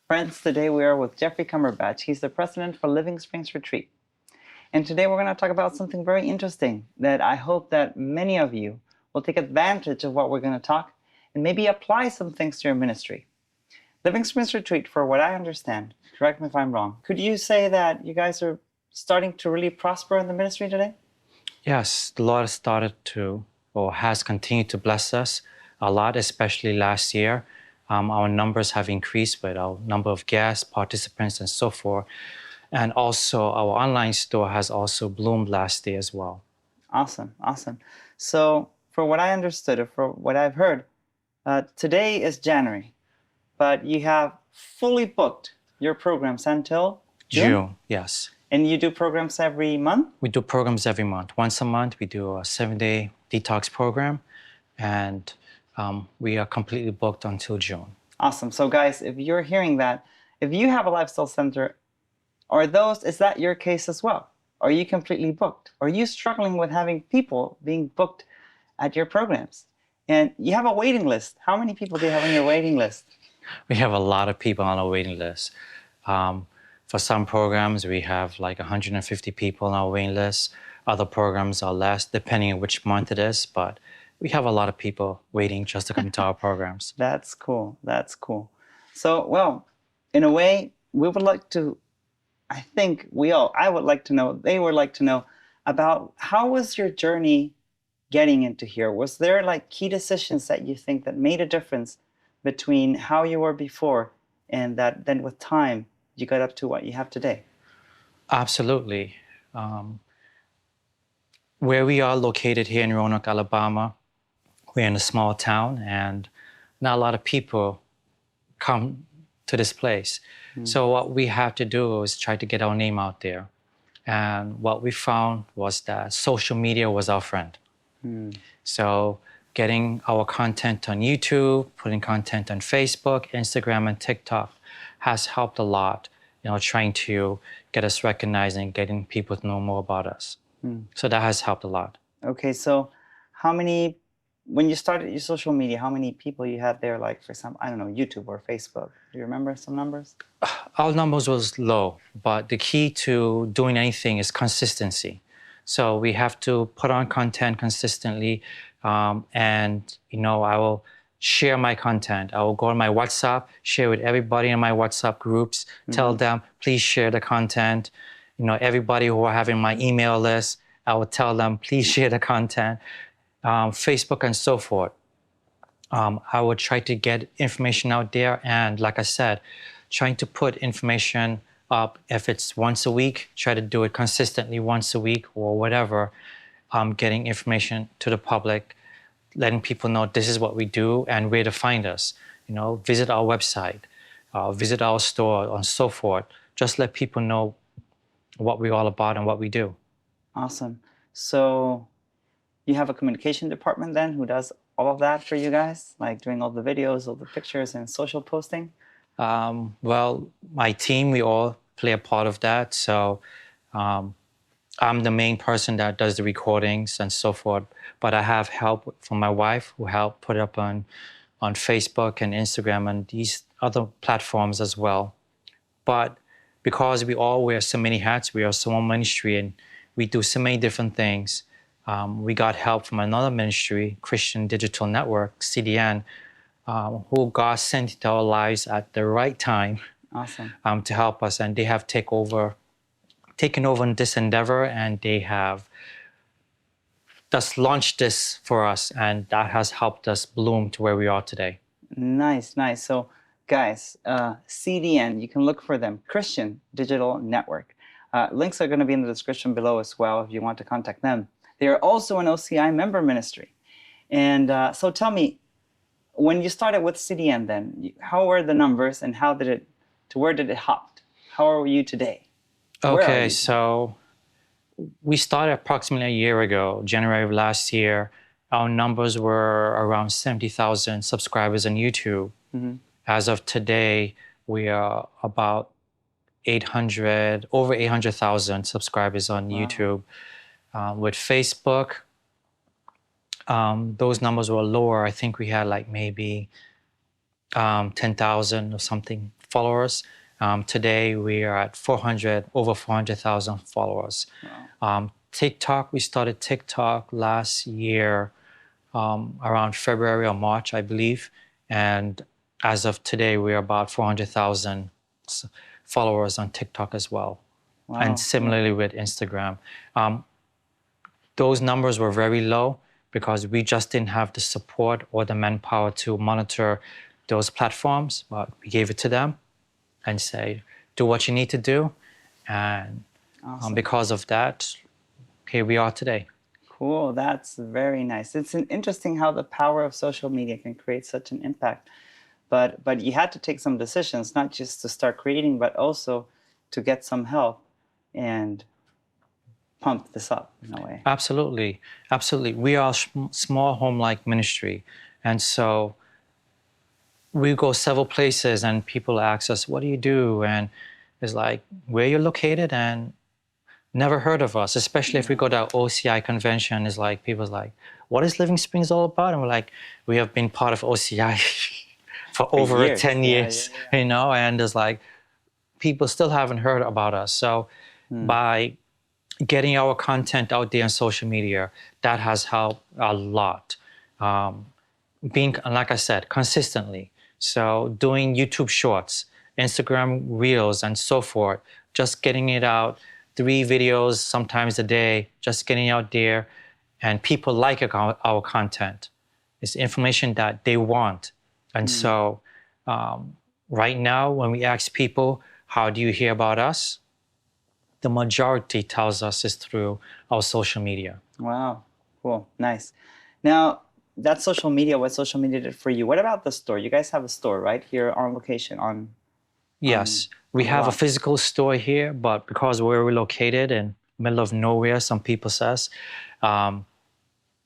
Friends, today we are with Jeffrey Cumberbatch. He's the president for Living Springs Retreat. And today we're going to talk about something very interesting that I hope that many of you will take advantage of what we're going to talk and maybe apply some things to your ministry. Living Springs Retreat, for what I understand, correct me if I'm wrong, could you say that you guys are starting to really prosper in the ministry today? Yes, the Lord has continued to bless us a lot, especially last year. Our numbers have increased with our number of guests, participants, and so forth. And also our online store has also bloomed last year as well. Awesome. So for what I understood, or for what I've heard, today is January, but you have fully booked your programs until June? Yes. And you do programs every month? We do programs every month. Once a month, we do a 7-day detox program, and we are completely booked until June. Awesome. So guys, if you're hearing that, if you have a lifestyle center, is that your case as well? Are you completely booked? Are you struggling with having people being booked at your programs? And you have a waiting list. How many people do you have on your waiting list? We have a lot of people on our waiting list. For some programs, we have like 150 people on our waiting list. Other programs are less, depending on which month it is, but we have a lot of people waiting just to come to our programs. That's cool. So, well, in a way, we would like to, I would like to know, they would like to know about how was your journey getting into here? Was there like key decisions that you think that made a difference between how you were before and that then with time you got up to what you have today? Absolutely. Where we are located here in Roanoke, Alabama, we're in a small town and not a lot of people come to this place. So what we have to do is try to get our name out there. And what we found was that social media was our friend. So getting our content on YouTube, putting content on Facebook, Instagram, and TikTok has helped a lot, trying to get us recognized and getting people to know more about us. So that has helped a lot. Okay, so when you started your social media, how many people you had there, like for example, I don't know, YouTube or Facebook? Do you remember some numbers? Our numbers was low, but the key to doing anything is consistency. So we have to put on content consistently, and I will share my content. I will go on my WhatsApp, share with everybody in my WhatsApp groups, tell them, please share the content. Everybody who are having my email list, I will tell them, please share the content. Facebook and so forth. I would try to get information out there, and like I said, trying to put information up. If it's once a week, try to do it consistently once a week or whatever. Getting information to the public, letting people know this is what we do and where to find us. Visit our website, visit our store, and so forth. Just let people know what we're all about and what we do. Awesome. So you have a communication department then who does all of that for you guys, like doing all the videos, all the pictures, and social posting? Well, my team, we all play a part of that. So I'm the main person that does the recordings and so forth. But I have help from my wife who helped put it up on Facebook and Instagram and these other platforms as well. But because we all wear so many hats, we are so one ministry and we do so many different things, we got help from another ministry, Christian Digital Network, CDN, who God sent into our lives at the right time. Awesome. To help us. And they have taken over in this endeavor, and they have just launched this for us, and that has helped us bloom to where we are today. Nice. So guys, CDN, you can look for them, Christian Digital Network. Links are going to be in the description below as well if you want to contact them. They are also an OCI member ministry. And so tell me, when you started with CDN then, how were the numbers and where did it hop? How are you today? Okay, so we started approximately a year ago, January of last year. Our numbers were around 70,000 subscribers on YouTube. As of today, we are about over 800,000 subscribers on YouTube. With Facebook, those numbers were lower. I think we had like maybe 10,000 or something followers. Today we are at over 400,000 followers. Wow. TikTok, we started TikTok last year around February or March, I believe. And as of today, we're about 400,000 followers on TikTok as well. Wow. And similarly with Instagram. Those numbers were very low because we just didn't have the support or the manpower to monitor those platforms, but we gave it to them and say, do what you need to do. And Awesome. because of that, here we are today. Cool. That's very nice. It's interesting how the power of social media can create such an impact. But you had to take some decisions, not just to start creating, but also to get some help and pump this up in a way. Absolutely. Absolutely. We are a small home-like ministry. And so we go several places and people ask us, what do you do? And it's like, where you're located? And never heard of us, especially if we go to our OCI convention. It's like, people's like, what is Living Springs all about? And we're like, we have been part of OCI for over years. 10 years, you know, and it's like, people still haven't heard about us. So by getting our content out there on social media, that has helped a lot. Being, like I said, consistently. So doing YouTube shorts, Instagram reels, and so forth, just getting it out, 3 videos sometimes a day, just getting out there, and people like our content. It's information that they want. And so right now, when we ask people, how do you hear about us? The majority tells us is through our social media. Wow. Cool. Nice. Now, that's social media, what social media did for you. What about the store? You guys have a store, right? Here on location on... Yes, we have a physical store here, but because we're located in the middle of nowhere, some people says,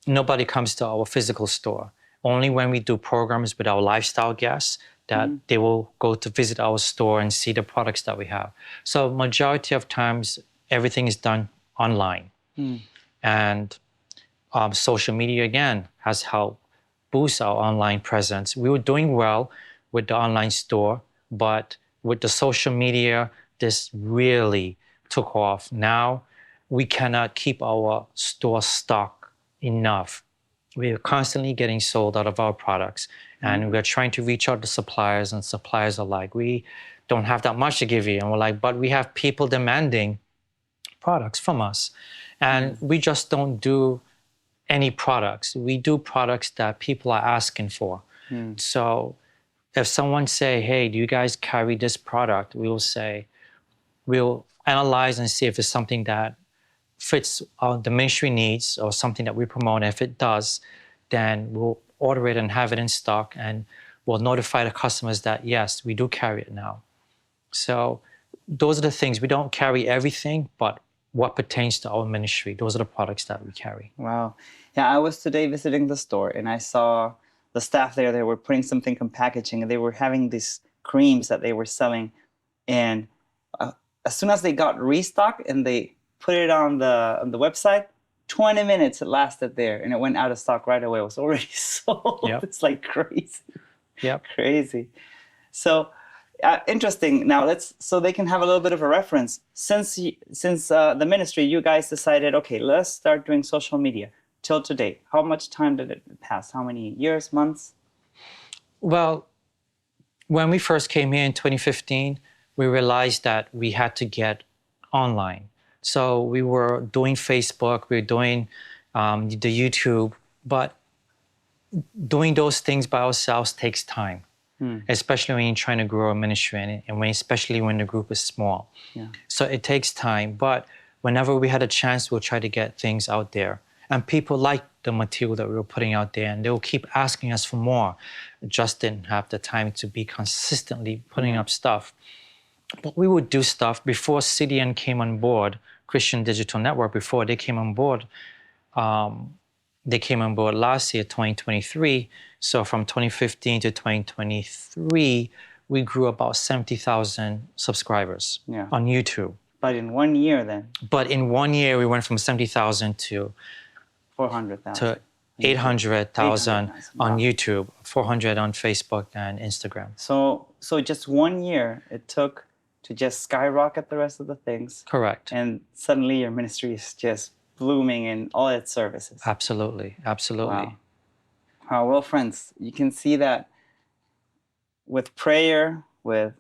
nobody comes to our physical store. Only when we do programs with our lifestyle guests that they will go to visit our store and see the products that we have. So majority of times, everything is done online. And social media, again, has helped boost our online presence. We were doing well with the online store, but with the social media, this really took off. Now, we cannot keep our store stock enough. We are constantly getting sold out of our products, and we're trying to reach out to suppliers, and suppliers are like, we don't have that much to give you. And we're like, but we have people demanding products from us. And we just don't do any products. We do products that people are asking for. So if someone say, hey, do you guys carry this product? We will say, we'll analyze and see if it's something that fits the ministry needs or something that we promote. If it does, then we'll order it and have it in stock, and we'll notify the customers that, yes, we do carry it now. So those are the things. We don't carry everything, but what pertains to our ministry, those are the products that we carry. Wow. Yeah, I was today visiting the store, and I saw the staff there. They were putting something in packaging, and they were having these creams that they were selling. And as soon as they got restocked and they put it on the website, 20 minutes it lasted there, and it went out of stock right away. It was already sold. Yep. It's like crazy. Yep. Crazy. So interesting. Now so they can have a little bit of a reference. Since the ministry, you guys decided, okay, let's start doing social media. Till today, how much time did it pass? How many years, months? Well, when we first came here in 2015, we realized that we had to get online. So we were doing Facebook, we were doing the YouTube, but doing those things by ourselves takes time, especially when you're trying to grow a ministry, and especially when the group is small. Yeah. So it takes time, but whenever we had a chance, we'll try to get things out there. And people like the material that we were putting out there, and they'll keep asking us for more. Just didn't have the time to be consistently putting up stuff. But we would do stuff before CDN came on board, Christian Digital Network, before they came on board. They came on board last year, 2023. So from 2015 to 2023, we grew about 70,000 subscribers on YouTube. But in 1 year then? But in 1 year, we went from 70,000 to 400,000. 800,000 800,000. on Wow. YouTube, 400 on Facebook and Instagram. So just 1 year it took to just skyrocket the rest of the things, Correct. and suddenly your ministry is just blooming in all its services. Absolutely. Absolutely. Wow. Well, friends, you can see that with prayer, with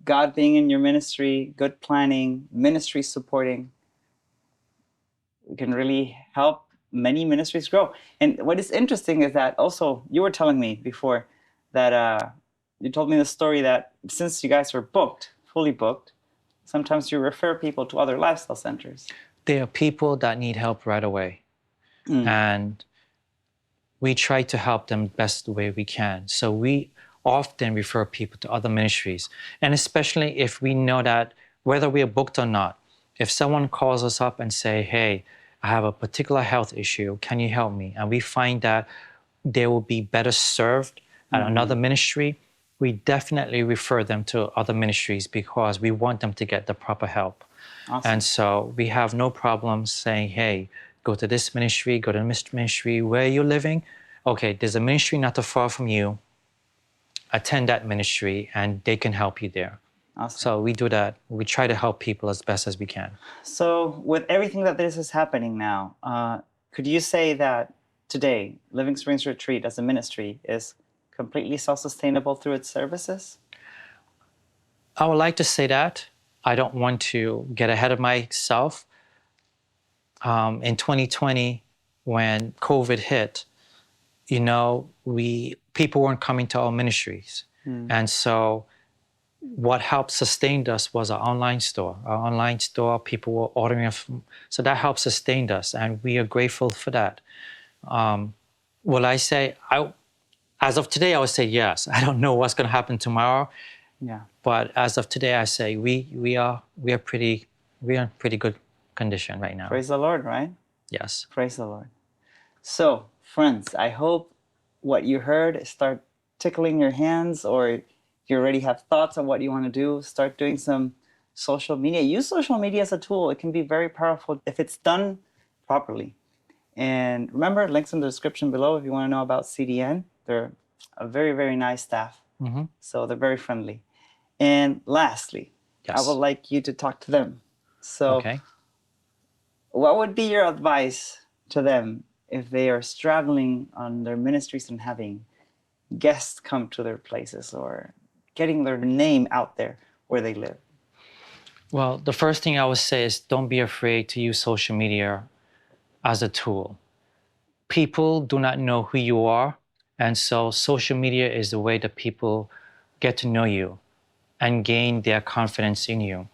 God being in your ministry, good planning, ministry supporting, we can really help many ministries grow. And what is interesting is that also you were telling me before that you told me the story that since you guys were booked, fully booked, sometimes you refer people to other lifestyle centers. There are people that need help right away. And we try to help them best the way we can. So we often refer people to other ministries. And especially if we know that whether we are booked or not, if someone calls us up and say, hey, I have a particular health issue, can you help me? And we find that they will be better served at another ministry, we definitely refer them to other ministries because we want them to get the proper help. Awesome. And so we have no problem saying, hey, go to this ministry, go to this ministry. Where you're living, okay, there's a ministry not too far from you. Attend that ministry and they can help you there. Awesome. So we do that. We try to help people as best as we can. So with everything that this is happening now, could you say that today, Living Springs Retreat as a ministry is completely self-sustainable through its services? I would like to say that. I don't want to get ahead of myself. In 2020, when COVID hit, people weren't coming to our ministries. And so what helped sustain us was our online store. Our online store, people were ordering us. So that helped sustain us, and we are grateful for that. Will I say, as of today, I would say yes. I don't know what's going to happen tomorrow. Yeah. But as of today, I say we are in pretty good condition right now. Praise the Lord, right? Yes. Praise the Lord. So, friends, I hope what you heard start tickling your hands, or you already have thoughts on what you want to do. Start doing some social media. Use social media as a tool. It can be very powerful if it's done properly. And remember, links in the description below if you want to know about CDN. They're a very, very nice staff. So they're very friendly. And lastly, Yes. I would like you to talk to them. So Okay. what would be your advice to them if they are struggling on their ministries and having guests come to their places or getting their name out there where they live? Well, the first thing I would say is don't be afraid to use social media as a tool. People do not know who you are, and so social media is the way that people get to know you and gain their confidence in you.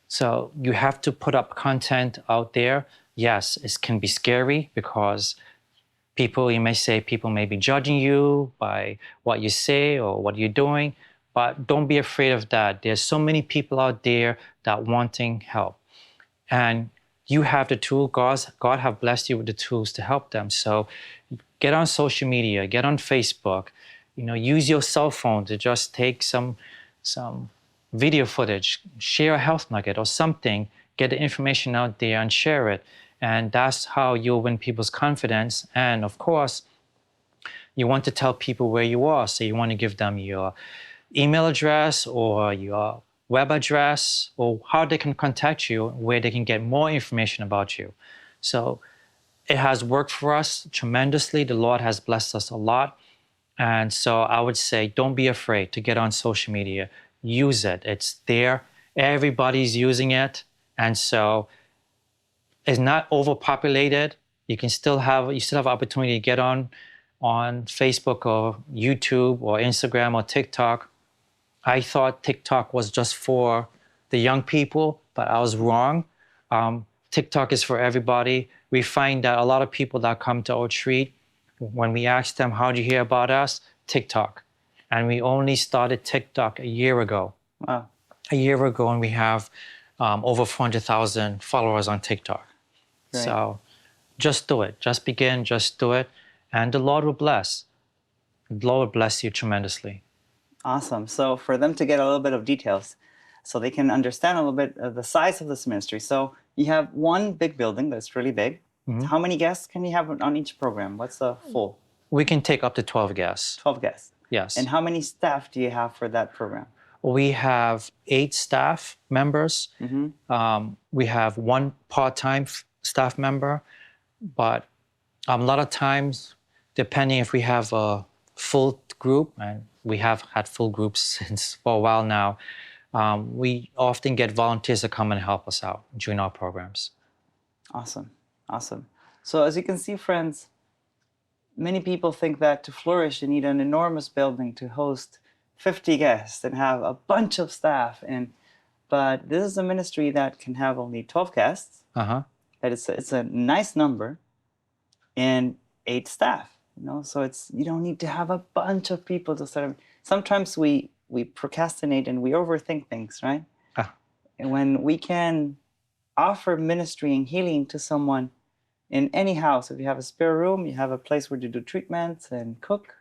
So you have to put up content out there. Yes, it can be scary because you may say people may be judging you by what you say or what you're doing, but don't be afraid of that. There's so many people out there that wanting help. And you have the tool. God have blessed you with the tools to help them. So get on social media, get on Facebook, use your cell phone to just take some video footage, share a health nugget or something, get the information out there and share it. And that's how you'll win people's confidence. And of course, you want to tell people where you are. So you want to give them your email address or your web address or how they can contact you, where they can get more information about you. So it has worked for us tremendously. The Lord has blessed us a lot. And so I would say, don't be afraid to get on social media. Use it. It's there. Everybody's using it. And so it's not overpopulated. You still have opportunity to get on Facebook or YouTube or Instagram or TikTok. I thought TikTok was just for the young people, but I was wrong. TikTok is for everybody. We find that a lot of people that come to our retreat, when we ask them, how did you hear about us? TikTok. And we only started TikTok a year ago. Wow. A year ago, and we have over 400,000 followers on TikTok. Great. So just do it. Just begin, just do it. And the Lord will bless. The Lord will bless you tremendously. Awesome. So for them to get a little bit of details, so they can understand a little bit of the size of this ministry. So you have one big building that's really big. How many guests can you have on each program? What's the full? We can take up to 12 guests. 12 guests. Yes. And how many staff do you have for that program? We have 8 staff members. We have 1 part-time staff member, but a lot of times, depending if we have a full group, and we have had full groups since for a while now, we often get volunteers to come and help us out during our programs. Awesome, awesome. So as you can see, friends, many people think that to flourish, you need an enormous building to host 50 guests and have a bunch of staff. But this is a ministry that can have only 12 guests. That it's a nice number, and 8 staff. So you don't need to have a bunch of people to sort of. Sometimes we procrastinate and we overthink things, right? And when we can offer ministry and healing to someone in any house, if you have a spare room, you have a place where to do treatments and cook,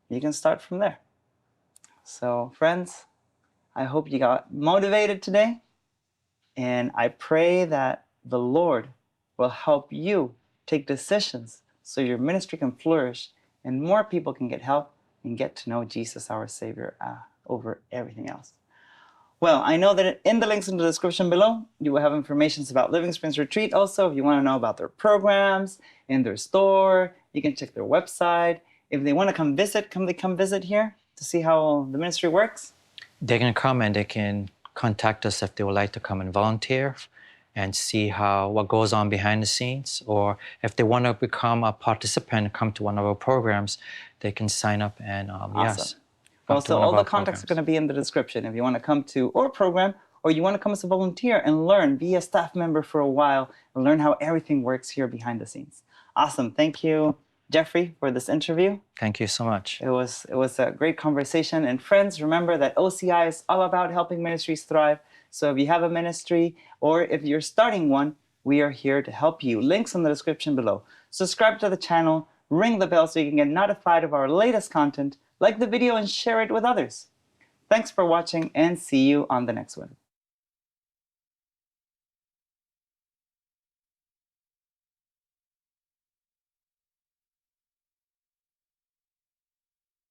you can start from there. So friends, I hope you got motivated today, and I pray that the Lord will help you take decisions so your ministry can flourish and more people can get help and get to know Jesus, our Savior, over everything else. Well, I know that in the links in the description below, you will have information about Living Springs Retreat. Also, if you want to know about their programs in their store, you can check their website. If they want to come visit, come visit here to see how the ministry works. They can come and they can contact us if they would like to come and volunteer and see what goes on behind the scenes. Or if they want to become a participant and come to one of our programs, they can sign up and yes. Well, so all the contacts are going to be in the description. If you want to come to our program, or you want to come as a volunteer and learn, be a staff member for a while, and learn how everything works here behind the scenes. Awesome. Thank you, Jeffrey, for this interview. Thank you so much. It was a great conversation. And friends, remember that OCI is all about helping ministries thrive. So if you have a ministry or if you're starting one, we are here to help you. Links in the description below. Subscribe to the channel, ring the bell so you can get notified of our latest content, like the video and share it with others. Thanks for watching, and see you on the next one.